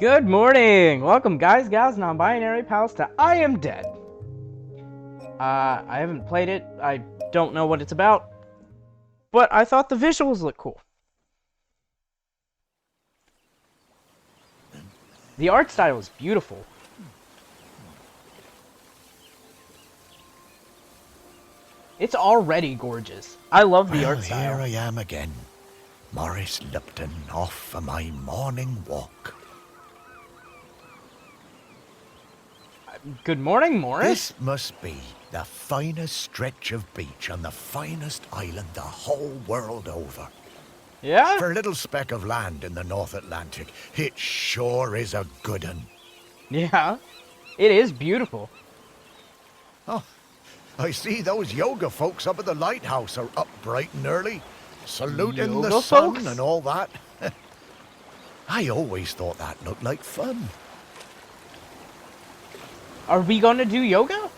Good morning! Welcome guys, gals, non-binary pals to I Am Dead. I haven't played it, I don't know what it's about, but I thought the visuals looked cool. The art style is beautiful. It's already gorgeous. I love the art style. Here I am again, Morris Lupton, off for my morning walk. Good morning, Morris. This must be the finest stretch of beach on the finest island the whole world over. Yeah? For a little speck of land in the North Atlantic, it sure is a good un. Yeah. It is beautiful. Oh, I see those yoga folks up at the lighthouse are up bright and early, saluting the Yoga sun folks? and all that. I always thought that looked like fun. Are we gonna do yoga?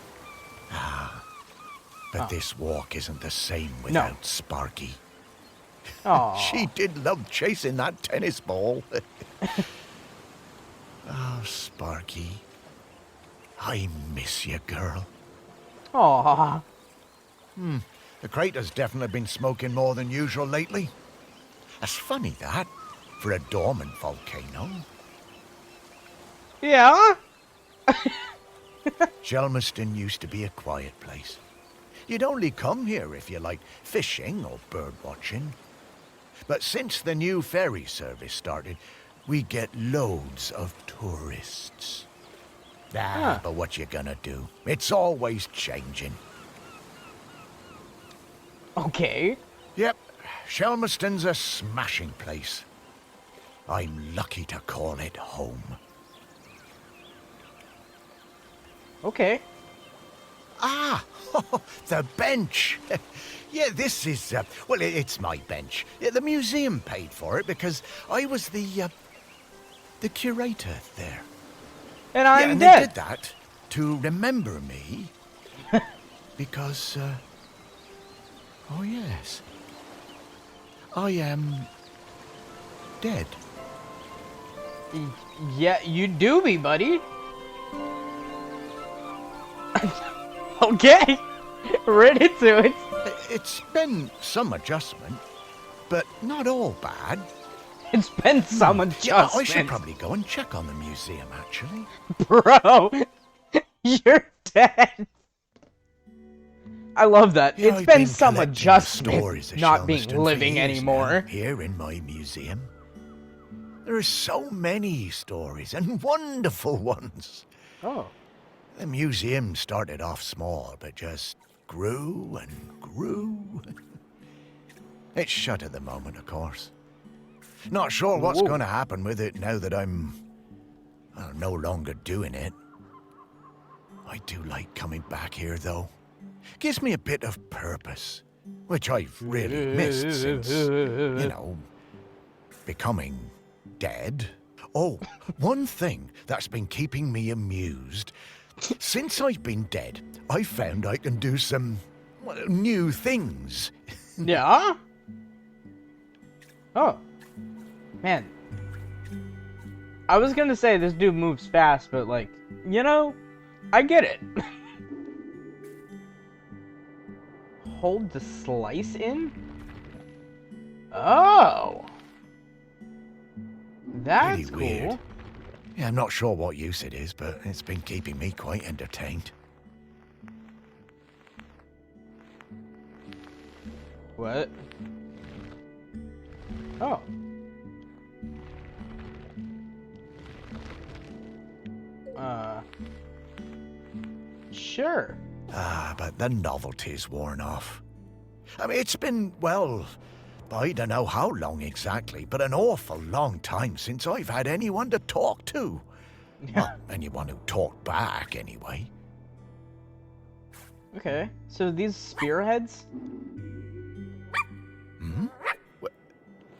But this walk isn't the same without Sparky. Aww. She did love chasing that tennis ball. Oh, Sparky. I miss you, girl. Aww. The crater's definitely been smoking more than usual lately. That's funny, that, for a dormant volcano. Yeah? Shelmerston used to be a quiet place. You'd only come here if you liked fishing or bird watching. But since the new ferry service started, we get loads of tourists. But what you gonna do? It's always changing. Okay. Yep, Shelmerston's a smashing place. I'm lucky to call it home. Okay. Ah, the bench. Yeah, this is, well, it's my bench. Yeah, the museum paid for it because I was the curator there. And I'm and dead. they did that to remember me because, oh yes, I am dead. Yeah, you do be, buddy. Okay. Right into it. It's been some adjustment, but not all bad. It's been some Yeah, adjustment. I should probably go and check on the museum, actually. Bro, you're dead. I love that. Yeah, It's I've been some collecting the adjustment stories of not being Shelmerston for living years anymore. now, here in my museum. There are so many stories, and wonderful ones. Oh. The museum started off small, but just grew and grew. It's shut at the moment, of course. Not sure what's Whoa. going to happen with it now that I'm no longer doing it. I do like coming back here, though. Gives me a bit of purpose, which I've really missed since, becoming dead. Oh, one thing that's been keeping me amused. Since I've been dead, I found I can do some new things. Yeah? Oh. Man. I was gonna say this dude moves fast, but like, I get it. Hold the slice in? Oh. That's Pretty weird. cool. Yeah, I'm not sure what use it is, but it's been keeping me quite entertained. What? Oh. Sure. But the novelty's worn off. I mean, it's been, well, I don't know how long exactly, but an awful long time since I've had anyone to talk to. Well, anyone who talked back, anyway. Okay. So these spearheads?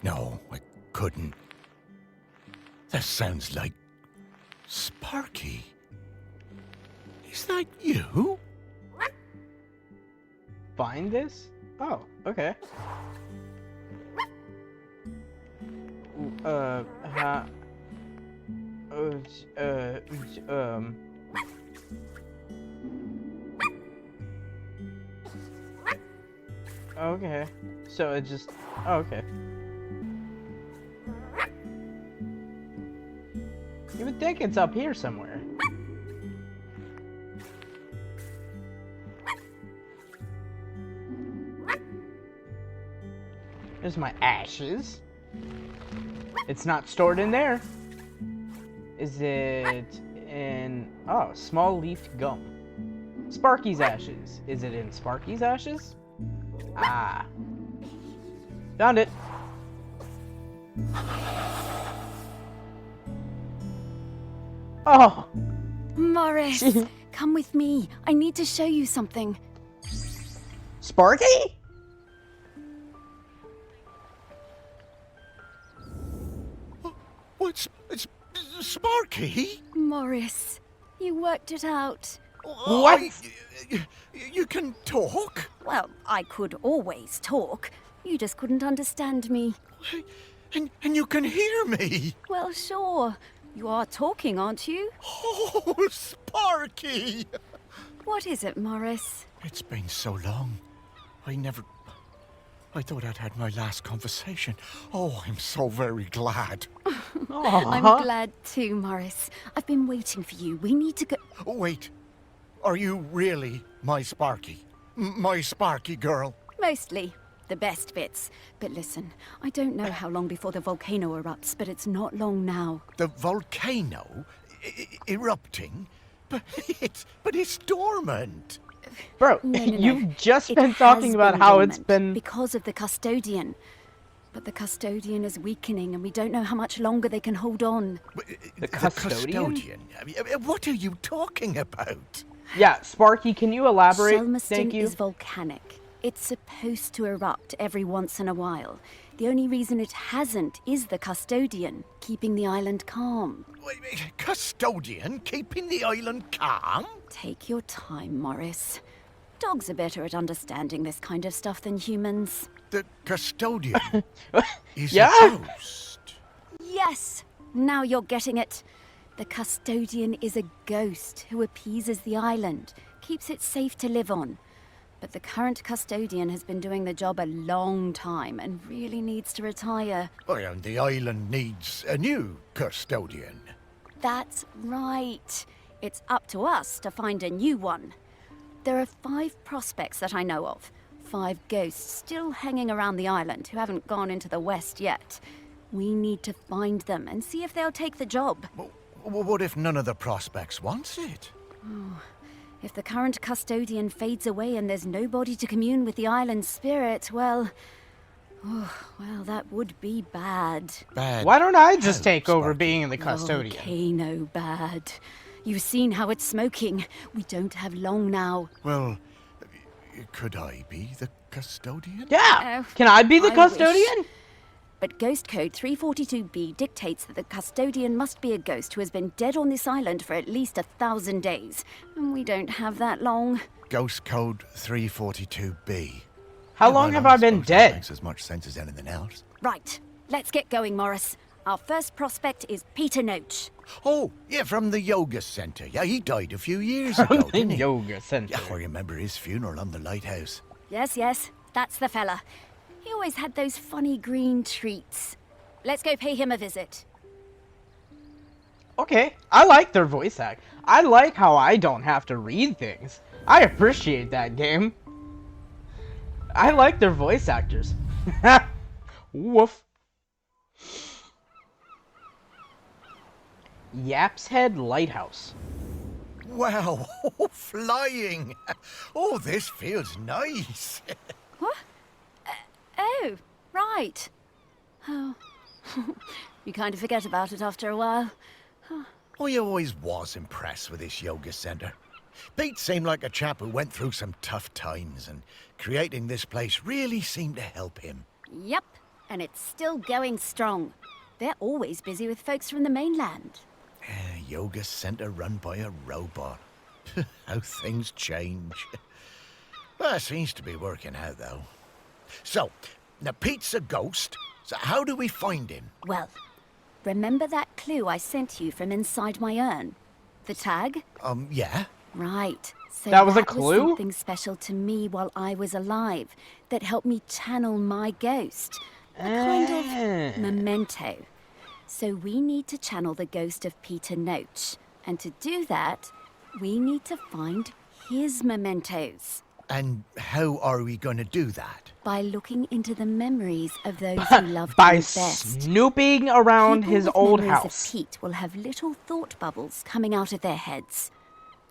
No, I couldn't. That sounds like Sparky. Is that you? Find this? Oh, okay. Okay. So it just. Oh, okay. You would think it's up here somewhere. There's my ashes. It's not stored in there. Is it in... Oh, small leafed gum. Sparky's ashes. Is it in Sparky's ashes? Ah. Found it. Oh. Morris, come with me. I need to show you something. Sparky? What's... It's Sparky? Morris, you worked it out. What? You can talk? Well, I could always talk. You just couldn't understand me. And you can hear me? Well, sure. You are talking, aren't you? Oh, Sparky! What is it, Morris? It's been so long. I thought I'd had my last conversation. Oh, I'm so very glad. I'm glad too, Morris. I've been waiting for you. We need to go... Oh, wait. Are you really my Sparky? My Sparky girl? Mostly. The best bits. But listen, I don't know how long before the volcano erupts, but it's not long now. The volcano? Erupting? But it's dormant. Bro, No. you've just It been has talking about been how it's dormant been... because of the custodian. But the custodian is weakening, and we don't know how much longer they can hold on. The custodian? What are you talking about? Yeah, Sparky, can you elaborate? Shelmaston Thank you. is volcanic. It's supposed to erupt every once in a while. The only reason it hasn't is the custodian, keeping the island calm. Wait, custodian keeping the island calm? Take your time, Morris. Dogs are better at understanding this kind of stuff than humans. The custodian is Yeah? a ghost. Yes! Now you're getting it. The custodian is a ghost who appeases the island, keeps it safe to live on. But the current custodian has been doing the job a long time and really needs to retire. Well, and the island needs a new custodian. That's right. It's up to us to find a new one. There are 5 prospects that I know of. 5 ghosts still hanging around the island who haven't gone into the west yet. We need to find them and see if they'll take the job. What if none of the prospects wants it? If the current custodian fades away and there's nobody to commune with the island's spirit, well, that would be bad. Bad. Why don't I just How, take over Sparky? being the custodian? Volcano bad. You've seen how it's smoking. We don't have long now. Well, could I be the custodian? Yeah! Oh, Can I be the I custodian? wish. But Ghost Code 342B dictates that the custodian must be a ghost who has been dead on this island for at least 1,000 days. And we don't have that long. Ghost Code 342B. How long have I been That dead? makes as much sense as anything else. Right, let's get going, Morris. Our first prospect is Peter Noach. Oh, yeah, from the yoga center. Yeah, he died a few years ago, The didn't he? yoga center. Yeah, I remember his funeral on the lighthouse. Yes, that's the fella. He always had those funny green treats. Let's go pay him a visit. Okay, I like their voice act. I like how I don't have to read things. I appreciate that game. I like their voice actors. Woof. Yap's Head Lighthouse. Wow, flying. Oh, this feels nice. What? Oh, right. Oh, you kind of forget about it after a while. I always was impressed with this yoga center. Pete seemed like a chap who went through some tough times, and creating this place really seemed to help him. Yep, and it's still going strong. They're always busy with folks from the mainland. Yoga center run by a robot. How things change. Well, it seems to be working out, though. So, now Pete's a ghost, so how do we find him? Well, Remember that clue I sent you from inside my urn? The tag? Yeah? Right. So That was a clue? something special to me while I was alive that helped me channel my ghost. A kind of memento. So we need to channel the ghost of Peter Noach. And to do that, we need to find his mementos. And how are we going to do that? By looking into the memories of those who loved By him best. snooping around People his with old memories house. of Pete will have little thought bubbles coming out of their heads.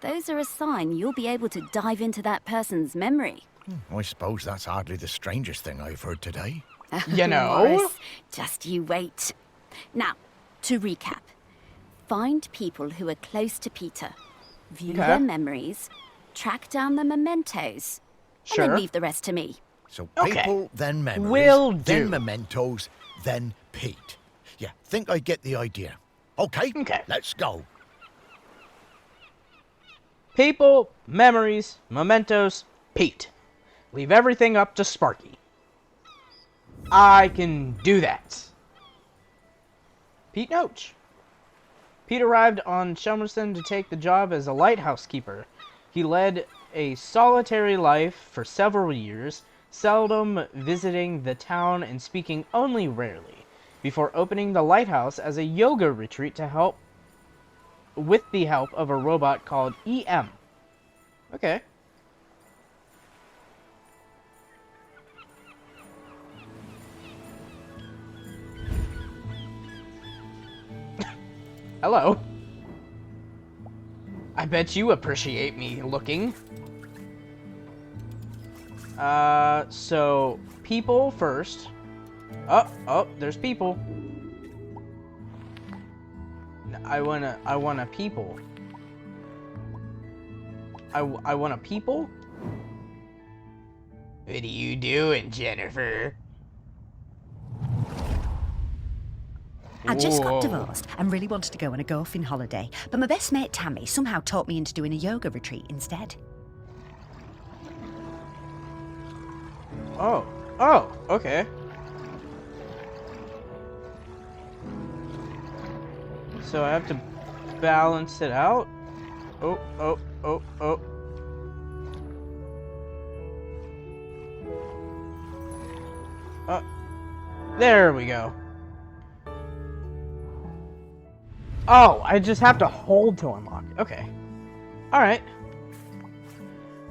Those are a sign you'll be able to dive into that person's memory. I suppose that's hardly the strangest thing I've heard today. You know? Morris, just you wait. Now, to recap. Find people who are close to Peter. View their memories. Track down the mementos. And Sure. then leave the rest to me. So Okay. people, then memories, Will then do. mementos, then Pete. Yeah, think I get the idea. Okay, Okay. let's go. People, memories, mementos, Pete. Leave everything up to Sparky. I can do that. Pete Noach. Pete arrived on Shelmerston to take the job as a lighthouse keeper. He led a solitary life for several years, seldom visiting the town and speaking only rarely, before opening the lighthouse as a yoga retreat to help with the help of a robot called EM. Okay. Hello. I bet you appreciate me looking. So people first. Oh, there's people. I wanna people. I wanna people? What are you doing, Jennifer? I just got Whoa. divorced and really wanted to go on a golfing holiday, but my best mate Tammy somehow talked me into doing a yoga retreat instead. Oh, okay. So I have to balance it out. Oh. There we go. Oh, I just have to hold to unlock it. Okay. Alright.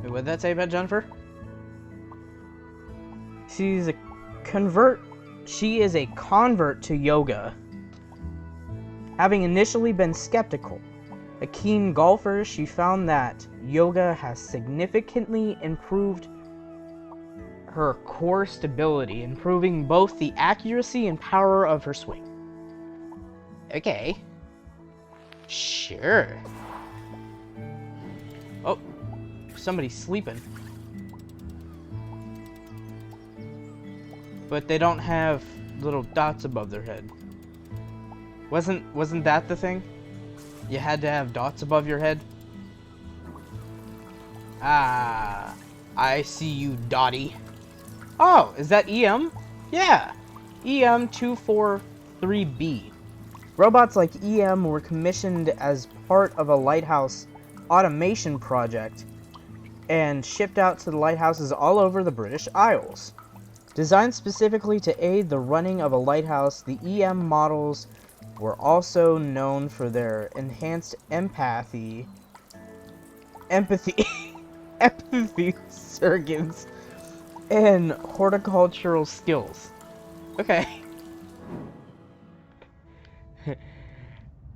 Wait, what'd that say about Jennifer? She is a convert to yoga. Having initially been skeptical, a keen golfer, she found that yoga has significantly improved her core stability, improving both the accuracy and power of her swing. Okay. Sure. Oh, somebody's sleeping. But they don't have little dots above their head. Wasn't that the thing? You had to have dots above your head? Ah, I see you, Dottie. Oh, is that EM? Yeah, EM243B. Robots like EM were commissioned as part of a lighthouse automation project and shipped out to the lighthouses all over the British Isles. Designed specifically to aid the running of a lighthouse, the EM models were also known for their enhanced empathy surgeons, and horticultural skills. Okay.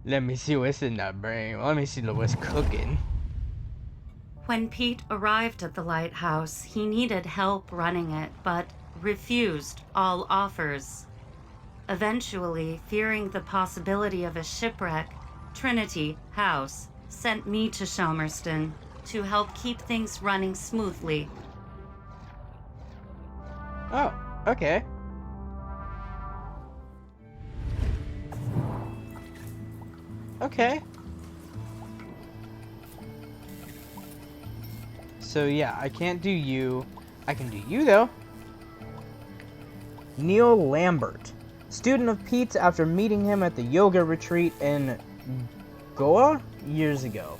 Let me see what's in that brain. Let me see what's cooking. When Pete arrived at the lighthouse, he needed help running it, but refused all offers. Eventually, fearing the possibility of a shipwreck, Trinity House sent me to Shelmerston to help keep things running smoothly. Oh, okay. Okay. So yeah, I can't do you. I can do you though. Neil Lambert. student of Pete's after meeting him at the yoga retreat in Goa years ago.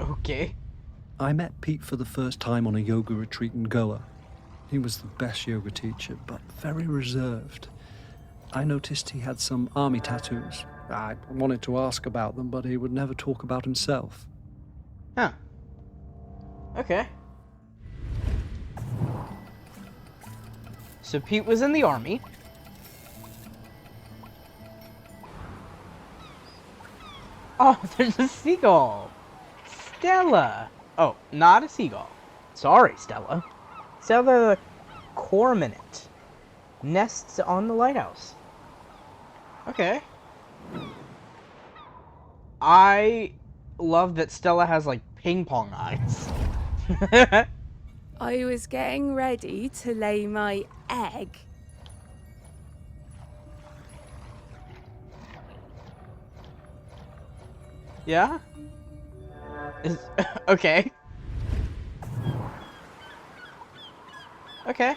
Okay. I met Pete for the first time on a yoga retreat in Goa. He was the best yoga teacher, but very reserved. I noticed he had some army tattoos. I wanted to ask about them, but he would never talk about himself. Huh. Okay. So Pete was in the army. Oh, there's a seagull. Stella. Oh, not a seagull. Sorry, Stella. Stella the cormorant nests on the lighthouse. Okay. I love that Stella has like ping pong eyes. I was getting ready to lay my egg. Yeah? Okay. Okay.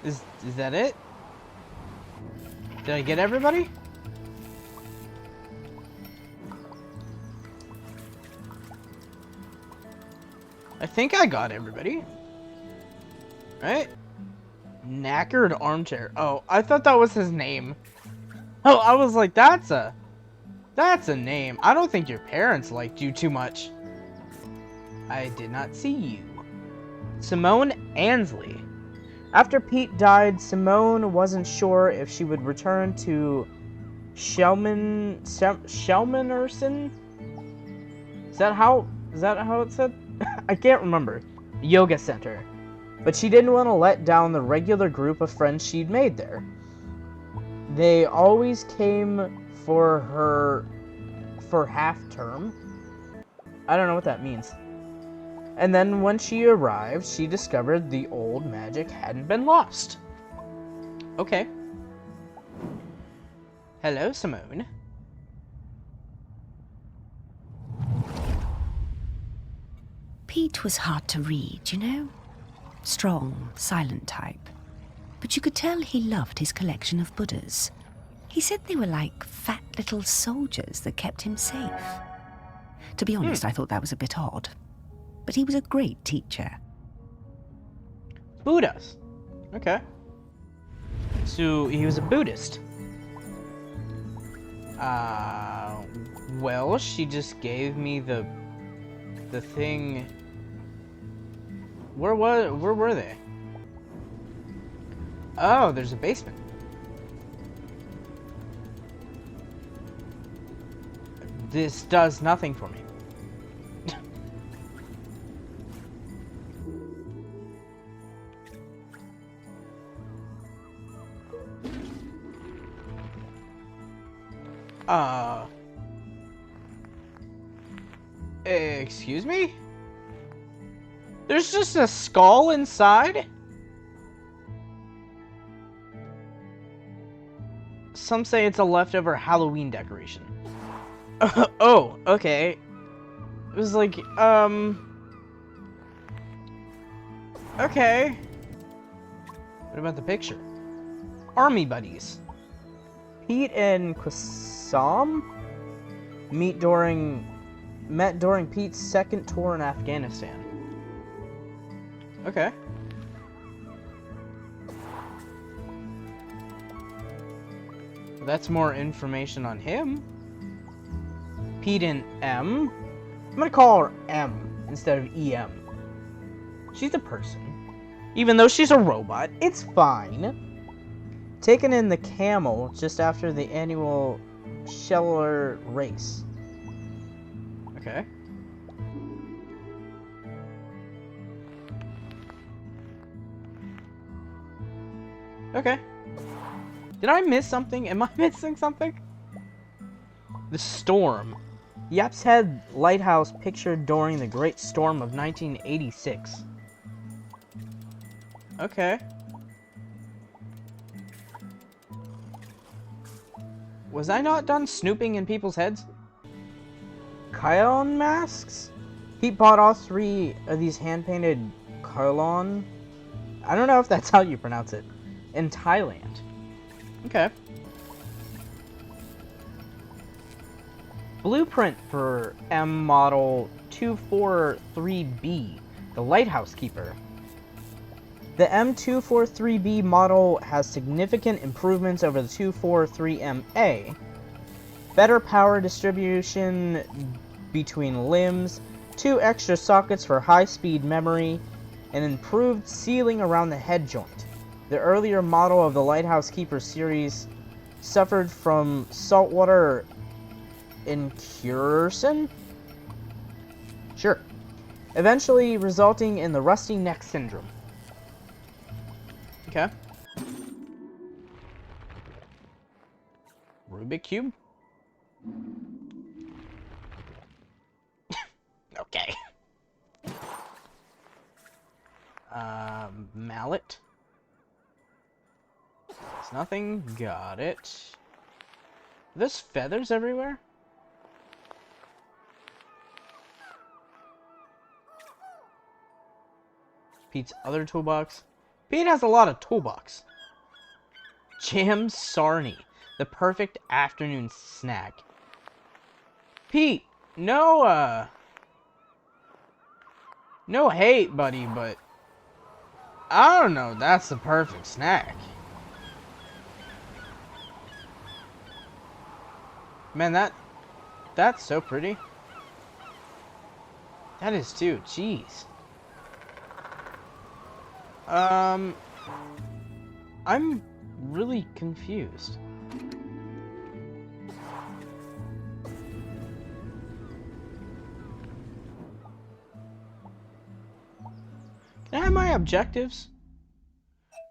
Is that it? Did I get everybody? I think I got everybody. Right? Knackered armchair. Oh, I thought that was his name. Oh, I was like, that's a name. I don't think your parents liked you too much. I did not see you. Simone Ansley. After Pete died, Simone wasn't sure if she would return to Shelmanerson? Is that how it said? I can't remember. Yoga center. But she didn't want to let down the regular group of friends she'd made there. They always came for her for half term. I don't know what that means. And then when she arrived, she discovered the old magic hadn't been lost. Okay. Hello, Simone. Pete was hard to read, you know? Strong, silent type. But you could tell he loved his collection of Buddhas. He said they were like fat little soldiers that kept him safe. To be honest, I thought that was a bit odd. But he was a great teacher. Buddhas. Okay. So he was a Buddhist. Well, she just gave me the thing. Where were they? Oh, there's a basement. This does nothing for me. Excuse me? There's just a skull inside? Some say it's a leftover Halloween decoration. Oh, okay. It was like, okay. What about the picture? Army buddies. Pete and Qassam met during Pete's second tour in Afghanistan. Okay. That's more information on him. Pete and M. I'm gonna call her M instead of EM. She's a person. Even though she's a robot, it's fine. Taken in the camel just after the annual Scheller race. Okay. Okay. Did I miss something? Am I missing something? The storm. Yap's Head Lighthouse pictured during the Great Storm of 1986. Okay. Was I not done snooping in people's heads? Kylon masks? He bought all 3 of these hand-painted Kylon. I don't know if that's how you pronounce it. In Thailand. Okay. Blueprint for M model 243B, the Lighthouse Keeper. The M243B model has significant improvements over the 243MA. Better power distribution between limbs, 2 extra sockets for high-speed memory, and improved sealing around the head joint. The earlier model of the Lighthouse Keeper series suffered from saltwater incursion? Sure. Eventually resulting in the rusty neck syndrome. Okay. Rubik Cube? Okay. Mallet? It's nothing. Got it. There's feathers everywhere? Pete's other toolbox. Pete has a lot of toolbox. Jam sarnie. The perfect afternoon snack. Pete, no hate, buddy, but I don't know, that's the perfect snack. Man, that's so pretty. That is too. Jeez. I'm really confused. Can I have my objectives?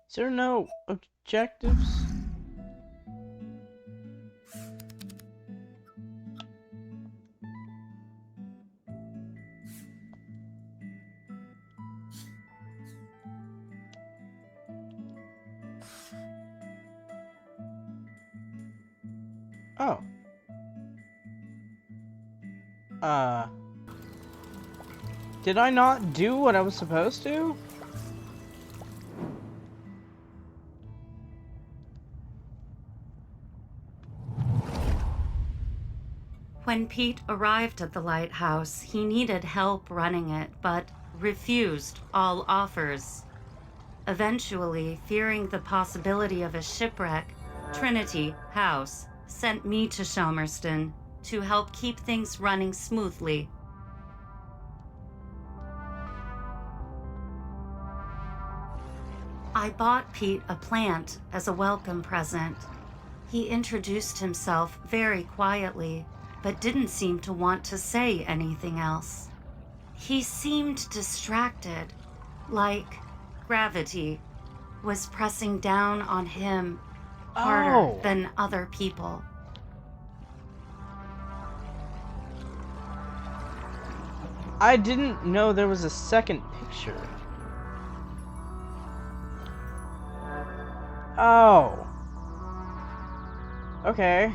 Is there no objectives? Oh. Did I not do what I was supposed to? When Pete arrived at the lighthouse, he needed help running it, but refused all offers. Eventually, fearing the possibility of a shipwreck, Trinity House sent me to Shelmerston to help keep things running smoothly. I bought Pete a plant as a welcome present. He introduced himself very quietly, but didn't seem to want to say anything else. He seemed distracted, like gravity was pressing down on him harder than other people. I didn't know there was a second picture. Oh. Okay.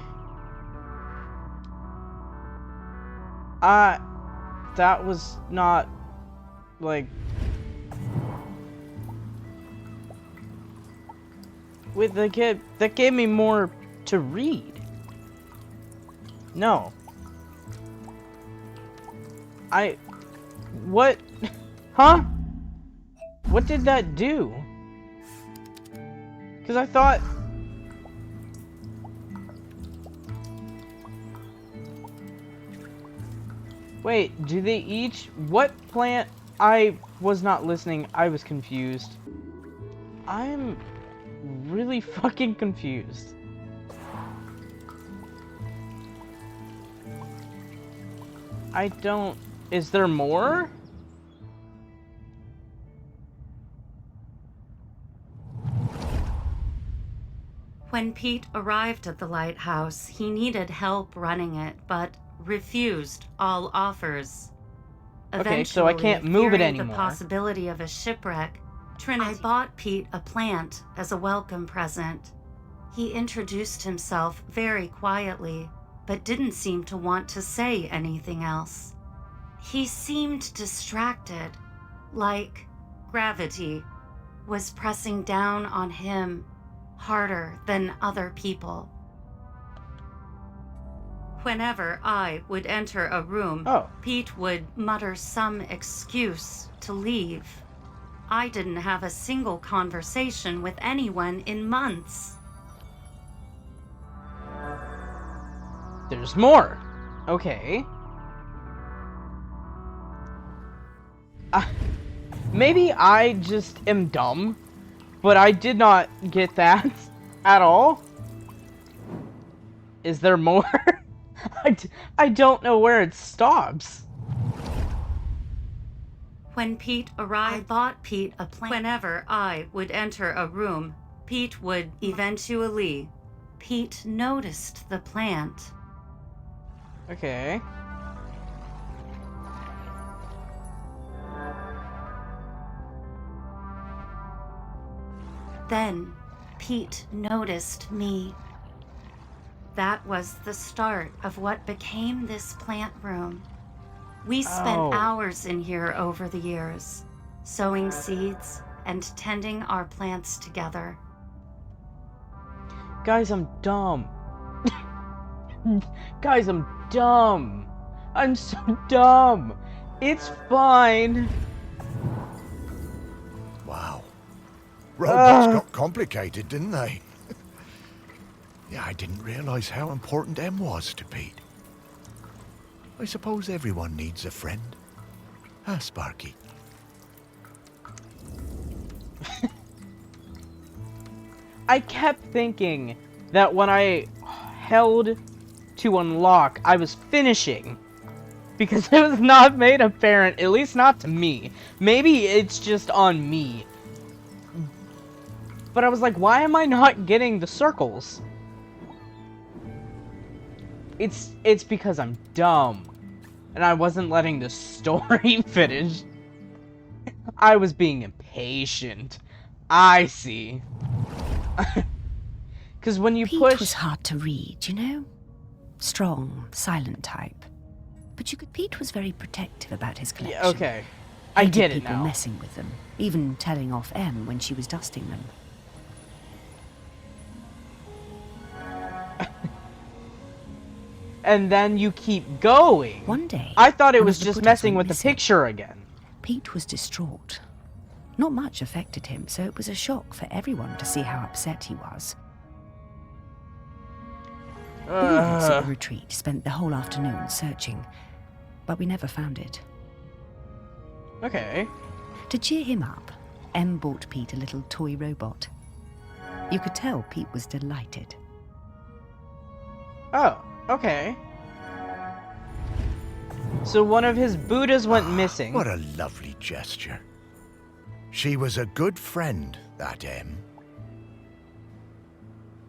That was not, like... With the kid, that gave me more to read. No. What? Huh? What did that do? Because I thought... Wait, do they each... What plant? I was not listening. I was confused. I'm really fucking confused. I don't... Is there more? When Pete arrived at the lighthouse, he needed help running it, but refused all offers. Okay, so I can't move it fearing anymore. The possibility of a shipwreck, I bought Pete a plant as a welcome present. He introduced himself very quietly, but didn't seem to want to say anything else. He seemed distracted, like gravity was pressing down on him harder than other people. Whenever I would enter a room, Pete would mutter some excuse to leave. I didn't have a single conversation with anyone in months. There's more. Okay. Maybe I just am dumb, but I did not get that at all. Is there more? I don't know where it stops. When Pete arrived, I bought Pete a plant. Whenever I would enter a room, Pete would eventually. Pete noticed the plant. Okay. Then Pete noticed me. That was the start of what became this plant room. We spent hours in here over the years, sowing seeds and tending our plants together. Guys, I'm dumb. Guys, I'm dumb. I'm so dumb. It's fine. Wow. Robots got complicated, didn't they? Yeah, I didn't realize how important M was to Pete. I suppose everyone needs a friend. Huh, Sparky? I kept thinking that when I held to unlock, I was finishing. Because it was not made apparent, at least not to me. Maybe it's just on me. But I was like, why am I not getting the circles? It's because I'm dumb. And I wasn't letting the story finish. I was being impatient. I see. Because when you Pete push... was hard to read, you know? Strong, silent type. But Pete was very protective about his collection. Yeah, okay. I get it now. People messing with them, even telling off Em when she was dusting them. And then you keep going. One day, I thought it was just messing with the picture again. Pete was distraught. Not much affected him, so it was a shock for everyone to see how upset he was. All of us at the retreat spent the whole afternoon searching, but we never found it. Okay. To cheer him up, Em bought Pete a little toy robot. You could tell Pete was delighted. Oh, okay. So one of his Buddhas went missing. What a lovely gesture. She was a good friend, that M.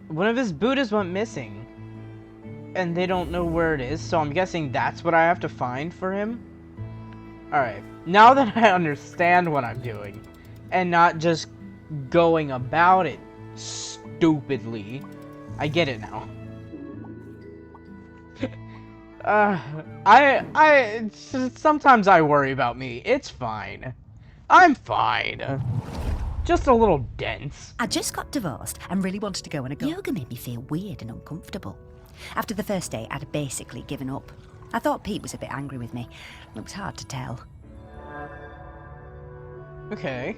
One of his Buddhas went missing. And they don't know where it is, so I'm guessing that's what I have to find for him? Alright, now that I understand what I'm doing, and not just going about it stupidly, I get it now. Sometimes I worry about me. It's fine. I'm fine. Just a little dense. I just got divorced and really wanted to go on a yoga made me feel weird and uncomfortable. After the first day, I'd basically given up. I thought Pete was a bit angry with me. It was hard to tell. Okay.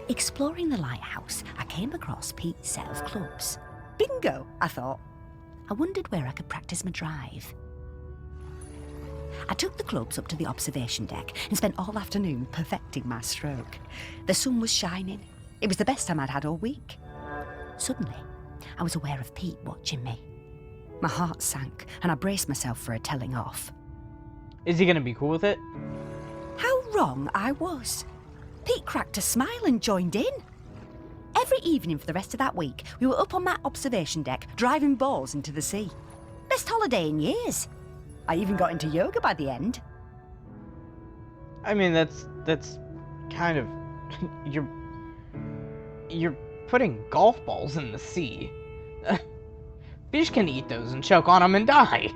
Exploring the lighthouse, I came across Pete's set of clubs. Bingo, I thought. I wondered where I could practice my drive. I took the clubs up to the observation deck and spent all afternoon perfecting my stroke. The sun was shining. It was the best time I'd had all week. Suddenly, I was aware of Pete watching me. My heart sank, and I braced myself for a telling off. Is he gonna be cool with it? How wrong I was. Pete cracked a smile and joined in. Every evening for the rest of that week, we were up on that observation deck, driving balls into the sea. Best holiday in years. I even got into yoga by the end. I mean, that's kind of... You're putting golf balls in the sea. Fish can eat those and choke on them and die.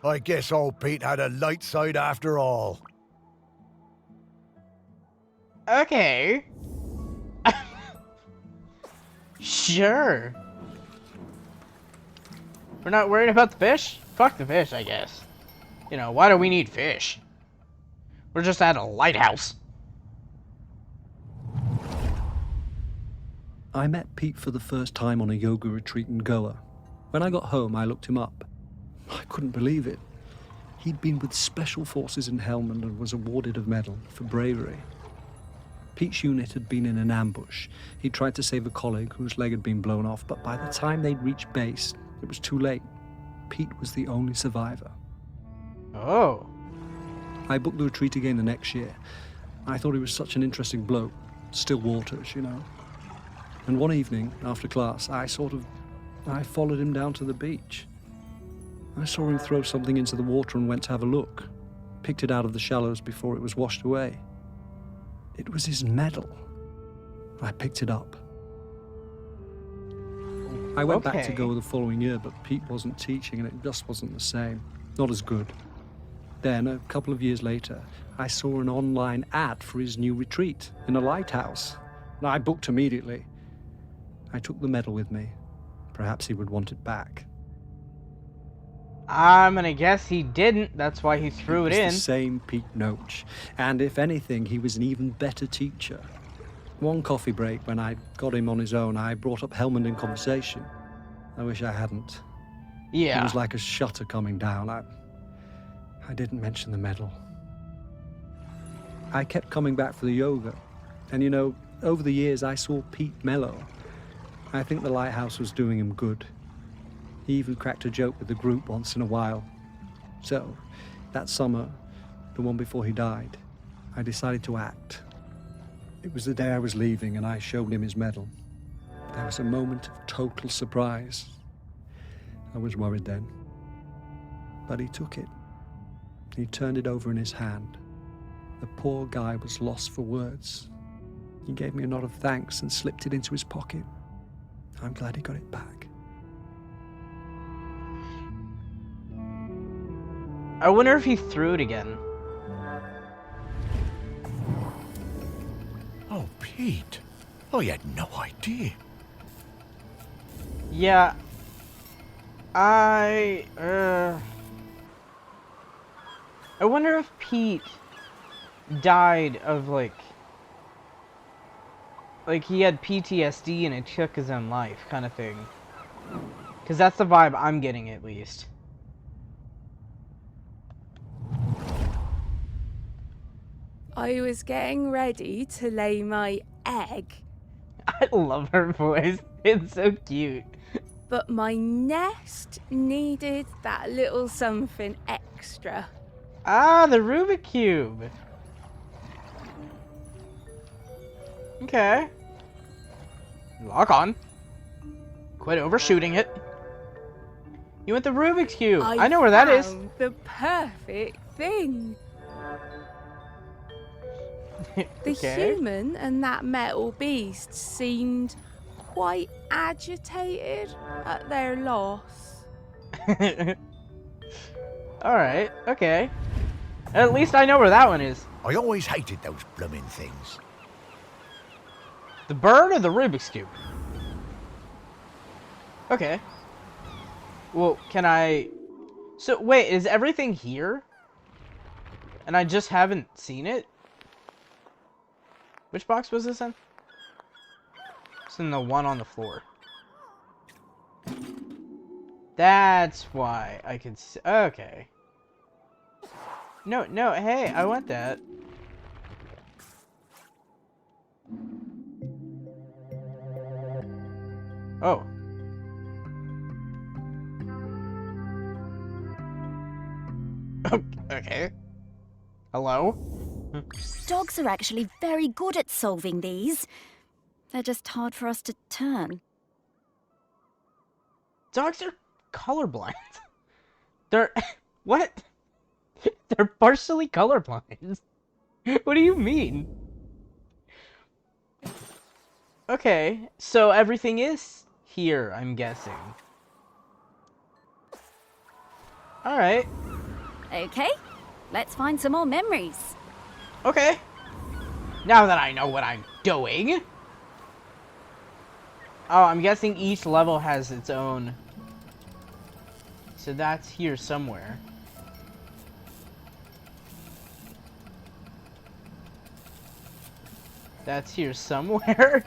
I guess old Pete had a light side after all. Okay. Sure. We're not worried about the fish? Fuck the fish, I guess. You know, why do we need fish? We're just at a lighthouse. I met Pete for the first time on a yoga retreat in Goa. When I got home, I looked him up. I couldn't believe it. He'd been with Special Forces in Helmand and was awarded a medal for bravery. Pete's unit had been in an ambush. He tried to save a colleague whose leg had been blown off, but by the time they'd reached base, it was too late. Pete was the only survivor. Oh. I booked the retreat again the next year. I thought he was such an interesting bloke. Still waters, you know. And one evening, after class, I followed him down to the beach. I saw him throw something into the water and went to have a look. Picked it out of the shallows before it was washed away. It was his medal. I picked it up. I went back to Goa the following year, but Pete wasn't teaching and it just wasn't the same. Not as good. Then, a couple of years later, I saw an online ad for his new retreat in a lighthouse. I booked immediately. I took the medal with me. Perhaps he would want it back. I'm gonna guess he didn't. That's why he threw it in. The same Pete Noach. And if anything, he was an even better teacher. One coffee break, when I got him on his own, I brought up Helmand in conversation. I wish I hadn't. Yeah. It was like a shutter coming down. I didn't mention the medal. I kept coming back for the yoga. And you know, over the years, I saw Pete mellow. I think the lighthouse was doing him good. He even cracked a joke with the group once in a while. So, that summer, the one before he died, I decided to act. It was the day I was leaving and I showed him his medal. There was a moment of total surprise. I was worried then. But he took it. He turned it over in his hand. The poor guy was lost for words. He gave me a nod of thanks and slipped it into his pocket. I'm glad he got it back. I wonder if he threw it again. Oh, Pete. I had no idea. Yeah. I wonder if Pete died of like he had PTSD and it took his own life kind of thing. 'Cause that's the vibe I'm getting, at least. I was getting ready to lay my egg, I love her voice. It's so cute. but my nest needed that little something extra. Ah, the Rubik Cube. Okay. Lock on. Quit overshooting it. You want the Rubik's Cube. I know where that is. found the perfect thing. The Okay. human and that metal beast seemed quite agitated at their loss. Alright, okay. At least I know where that one is. I always hated those blooming things. The bird or the Rubik's Cube? Okay. Well, can I... So, wait, is everything here? And I just haven't seen it? Which box was this in? It's in the one on the floor. That's why I could see... Okay. No, hey, I want that. Oh. Okay. Hello? Dogs are actually very good at solving these. They're just hard for us to turn. Dogs are colorblind. They're... What? They're partially colorblind. What do you mean? Okay, so everything is here, I'm guessing. Alright. Okay, let's find some more memories. Okay. Now that I know what I'm doing. Oh, I'm guessing each level has its own. So that's here somewhere. That's here somewhere.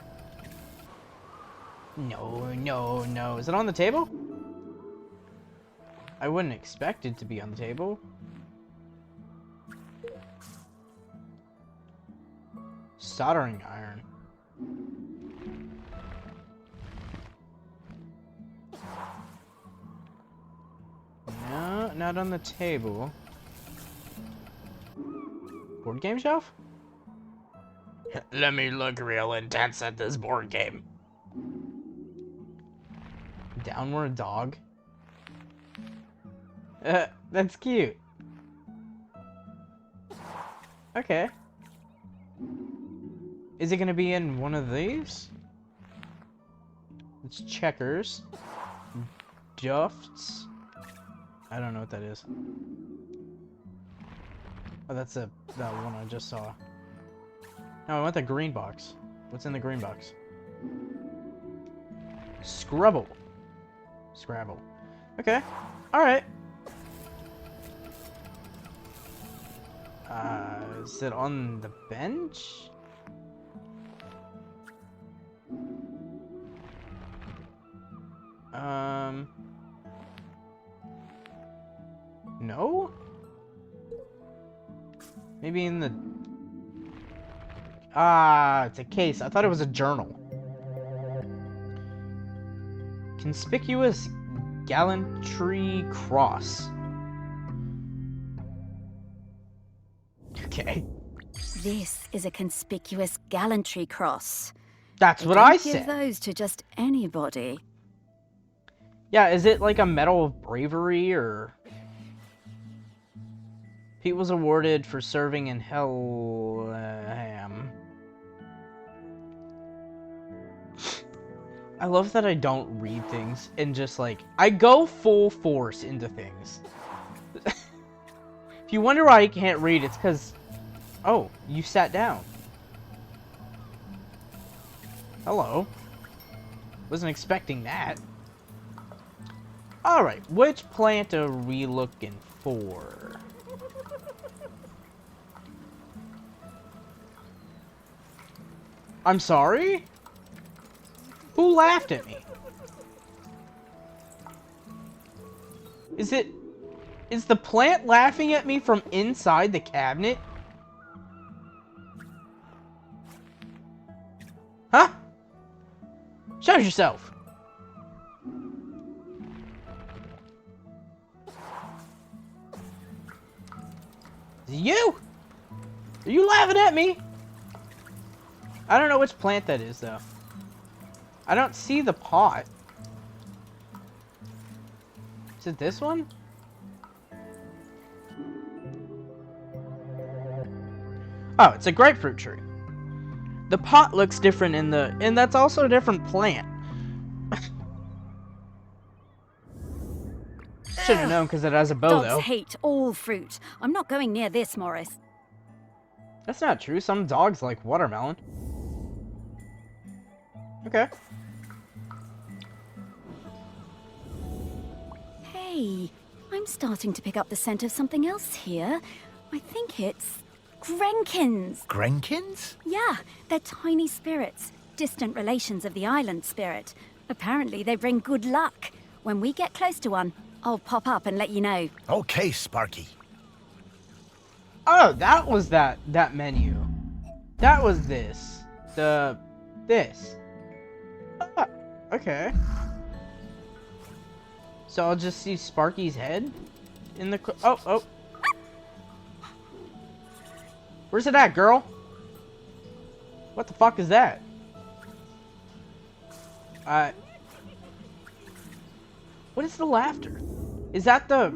No, no, no. Is it on the table? I wouldn't expect it to be on the table. Soldering iron. No, not on the table. Board game shelf? Let me look real intense at this board game. Downward dog. That's cute. Okay. Is it gonna be in one of these? It's checkers. Dufts. I don't know what that is. Oh, that's that one I just saw. No, I want the green box. What's in the green box? Scrabble. Scrabble. Okay. Alright. Is it on the bench? No? Maybe in the... Ah, it's a case. I thought it was a journal. Conspicuous gallantry cross. Okay. This is a conspicuous gallantry cross. That's They what don't I give said. those to just anybody. Yeah, is it like a medal of bravery or... Pete was awarded for serving in Hellham. I love that I don't read things and just like... I go full force into things. If you wonder why I can't read, it's because... Oh, you sat down. Hello. Wasn't expecting that. Alright, which plant are we looking for? I'm sorry? Who laughed at me? Is the plant laughing at me from inside the cabinet? Huh? Show yourself. Is it you? Are you laughing at me? I don't know which plant that is, though. I don't see the pot. Is it this one? Oh, it's a grapefruit tree. The pot looks different and that's also a different plant. Should have known because it has a bow, Dogs though. hate all fruit. I'm not going near this, Morris. That's not true. Some dogs like watermelon. Okay. Hey, I'm starting to pick up the scent of something else here. I think it's Grenkins. Grenkins? Yeah, they're tiny spirits, distant relations of the island spirit. Apparently they bring good luck. When we get close to one, I'll pop up and let you know. Okay, Sparky. Oh, that was that menu. That was this. This. Ah, okay. So I'll just see Sparky's head in the... Oh. Where's it at, girl? What the fuck is that? What is the laughter? Is that the...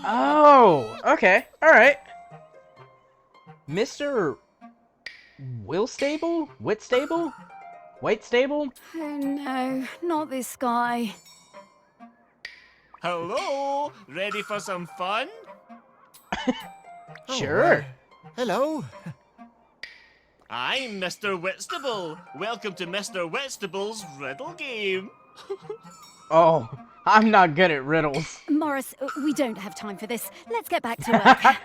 Oh, okay. Alright. Mr. Will stable? Wit stable? White stable? Oh no, not this guy. Hello? Ready for some fun? Sure. Hello. I'm Mr. Whitstable. Welcome to Mr. Whitstable's riddle game. Oh, I'm not good at riddles. Morris, we don't have time for this. Let's get back to work.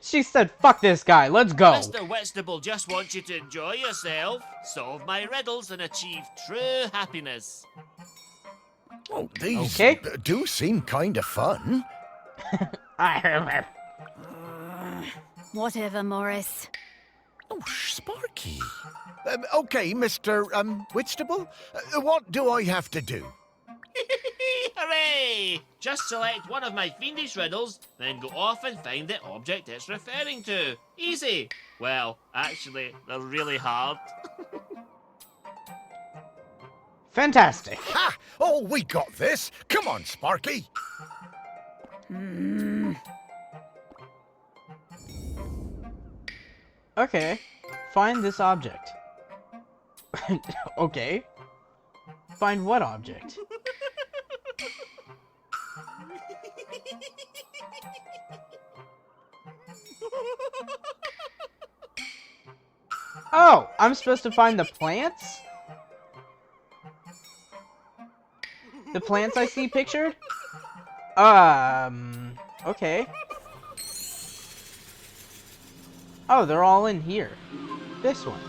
She said, fuck this guy, let's go. Mr. Whitstable just wants you to enjoy yourself, solve my riddles, and achieve true happiness. Oh, these Okay. do seem kind of fun. Whatever, Morris. Oh, Sparky. Okay, Mr. Whitstable, what do I have to do? Hooray! Just select one of my fiendish riddles, then go off and find the object it's referring to. Easy. Well, actually, they're really hard. Fantastic. Ha! Oh, we got this. Come on, Sparky. Okay. Find this object. Okay. Find what object? Oh, I'm supposed to find the plants? The plants I see pictured? Okay. Oh, they're all in here. This one.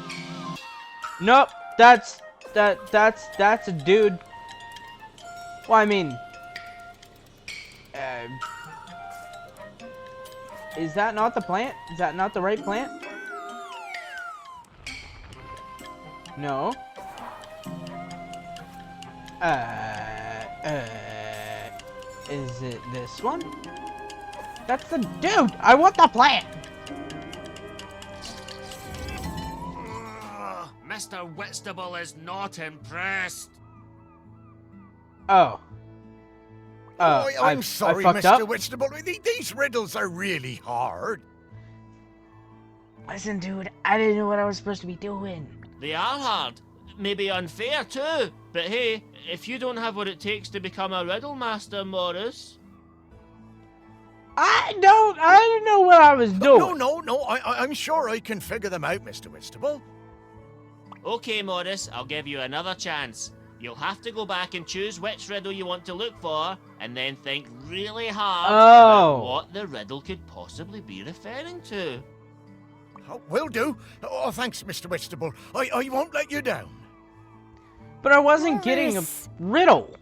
Nope, that's a dude. Well, I mean, is that not the plant? Is that not the right plant? No. Is it this one? That's the dude! I want the plant! Mr. Whitstable is not impressed. Oh. Oh, I'm sorry, I fucked Mr. up. Whitstable. These riddles are really hard. Listen, dude, I didn't know what I was supposed to be doing. They are hard. Maybe unfair too. But hey, if you don't have what it takes to become a riddle master, Morris. I didn't know what I was doing. No. I'm sure I can figure them out, Mr. Whitstable. Okay, Morris, I'll give you another chance. You'll have to go back and choose which riddle you want to look for, and then think really hard about what the riddle could possibly be referring to. Oh, will do. Oh, thanks, Mr. Whitstable. I won't let you down. But I wasn't getting a Morris. riddle.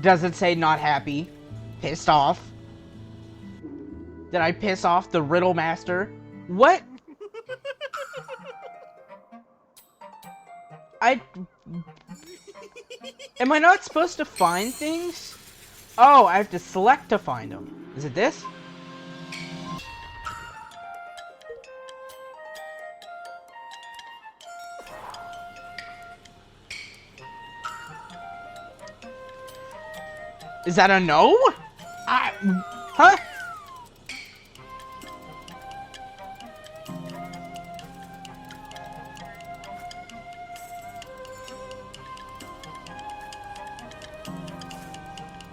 Does it say not happy? Pissed off? Did I piss off the riddle master? What? Am I not supposed to find things? Oh, I have to select to find them. Is it this? Is that a no? Huh?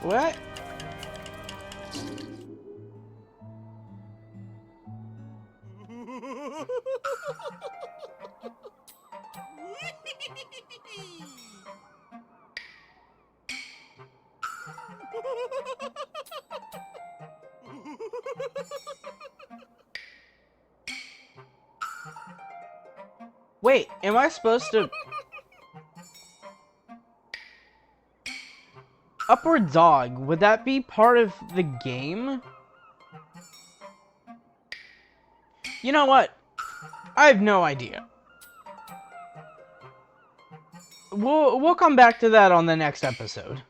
What? Wait, am I supposed to... Upward dog, would that be part of the game? You know what? I have no idea. We'll come back to that on the next episode.